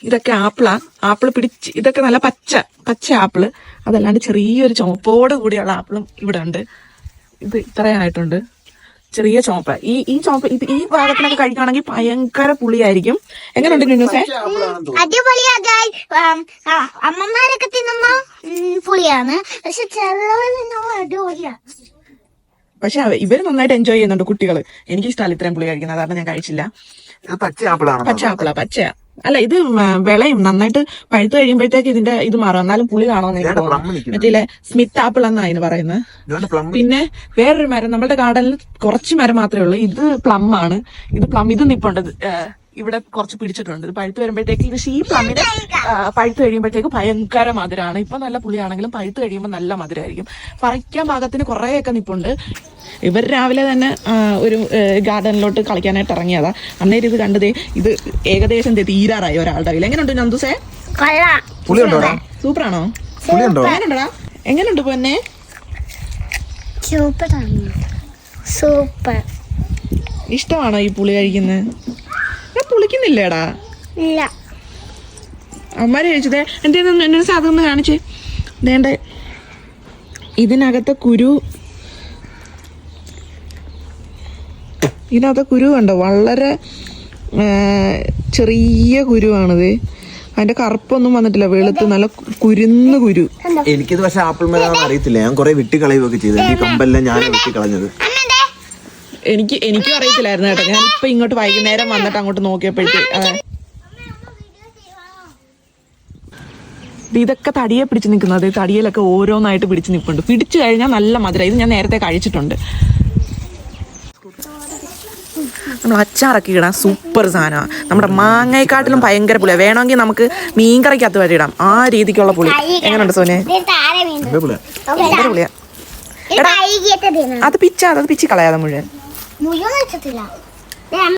ഇതൊക്കെ ആപ്പിള് പിടിച്ച് ഇതൊക്കെ നല്ല പച്ച ആപ്പിള്. അതല്ലാണ്ട് ചെറിയൊരു ചുമപ്പോട് കൂടിയുള്ള ആപ്പിളും ഇവിടെ ഉണ്ട്. ഇത് ഇത്രയായിട്ടുണ്ട്, ചെറിയ ചുമപ്പ്. ഈ ചുമപ്പ് ഈ ഭാഗത്തിനൊക്കെ കഴിക്കുകയാണെങ്കിൽ ഭയങ്കര പുളിയായിരിക്കും. എങ്ങനെയുണ്ട് ന്യൂസേ? അമ്മമാരൊക്കെ തിന്നുമ്പോ പുളിയാണ്, പക്ഷെ അടിപൊളിയാണ്. പക്ഷെ ഇവര് നന്നായിട്ട് എൻജോയ് ചെയ്യുന്നുണ്ട് കുട്ടികള്. എനിക്ക് ഇഷ്ടമല്ല ഇത്രയും പുളി കഴിക്കുന്നത്, കാരണം ഞാൻ കഴിച്ചില്ല. പച്ച ആപ്പിളാ. അല്ല, ഇത് വിളയും നന്നായിട്ട് പഴുത്ത് കഴിയുമ്പോഴത്തേക്ക് ഇതിന്റെ ഇത് മാറും. എന്നാലും പുളി കാണുമെന്ന് എനിക്ക് തോന്നുന്നു. മറ്റേ സ്മിത്ത് ആപ്പിൾ എന്നാ അതിന് പറയുന്നത്. പിന്നെ വേറൊരു മരം നമ്മുടെ ഗാർഡനിൽ കുറച്ച് മരം മാത്രമേ ഉള്ളൂ. ഇത് പ്ലം ആണ്. ഇത് നിപ്പുണ്ട്. ഇവിടെ കുറച്ച് പിടിച്ചിട്ടുണ്ട്. ഇത് പഴുത്ത് വരുമ്പോഴത്തേക്ക് ഈ പ്ലമ്മിന് പഴുത്ത് കഴിയുമ്പോഴത്തേക്ക് ഭയങ്കര മധുരമാണ്. ഇപ്പൊ നല്ല പുളിയാണെങ്കിലും പഴുത്ത് കഴിയുമ്പോൾ നല്ല മധുരമായിരിക്കും. പറിക്കാൻ പാകത്തിന് കുറേയൊക്കെ നിപ്പുണ്ട്. ഇവർ രാവിലെ തന്നെ ഒരു ഗാർഡനിലോട്ട് കളിക്കാനായിട്ട് ഇറങ്ങിയതാ. അന്നേരം ഇത് കണ്ടതേ, ഇത് ഏകദേശം തീരാറായി ഒരാളുടെ കയ്യിൽ. എങ്ങനെയുണ്ട് നന്ദുസേ? സൂപ്പറാണോ? എങ്ങനെയുണ്ടടാ? എങ്ങനെയുണ്ട് പൊന്നെ? സൂപ്പർ. ഇഷ്ടമാണോ ഈ പുളി കഴിക്കുന്നത്? പുളിക്കുന്നില്ലേടാ? ഇല്ല. അമ്മമാര് കഴിച്ചതേ എന്റെ സാധനം കാണിച്ചേ. വേണ്ട, ഇതിനകത്തെ കുരു കണ്ടോ? വളരെ ചെറിയ കുരുവാണിത്. അതിന്റെ കറുപ്പൊന്നും വന്നിട്ടില്ല, വെളുത്ത് നല്ല കുരുന്ന് കുരു. എനിക്കിത് പക്ഷെ ആപ്പിൾ മരമാണെന്ന് അറിയത്തില്ല. ഞാൻ കുറെ വെട്ടിക്കളയുകയൊക്കെ ചെയ്തു. എനിക്ക് കമ്പെല്ലാം ഞാൻ വെട്ടിക്കളഞ്ഞത്. എനിക്കും അറിയത്തില്ലായിരുന്നു കേട്ടോ. ഞാൻ ഇപ്പൊ ഇങ്ങോട്ട് വൈകുന്നേരം വന്നിട്ട് അങ്ങോട്ട് നോക്കിയപ്പോഴത്തേക്ക് ഇതൊക്കെ തടിയെ പിടിച്ച് നിൽക്കുന്നത്. തടിയിലൊക്കെ ഓരോന്നായിട്ട് പിടിച്ച് നിൽപ്പുണ്ട്. പിടിച്ചു കഴിഞ്ഞാൽ നല്ല മധുരം. ഇത് ഞാൻ നേരത്തെ കഴിച്ചിട്ടുണ്ട്. നമ്മൾ അച്ചാറൊക്കെ ഇടാം. സൂപ്പർ സാധനമാണ്. നമ്മുടെ മാങ്ങയെക്കാട്ടിലും ഭയങ്കര പുളിയാണ്. വേണമെങ്കിൽ നമുക്ക് മീൻകറിക്കകത്ത് വരെ ഇടാം. ആ രീതിക്കുള്ള പുളി. എങ്ങനെയുണ്ട് സോനെ? ഭയങ്കര പുളിയാ. അത് പിച്ചി കളയാതെ മുഴുവൻ.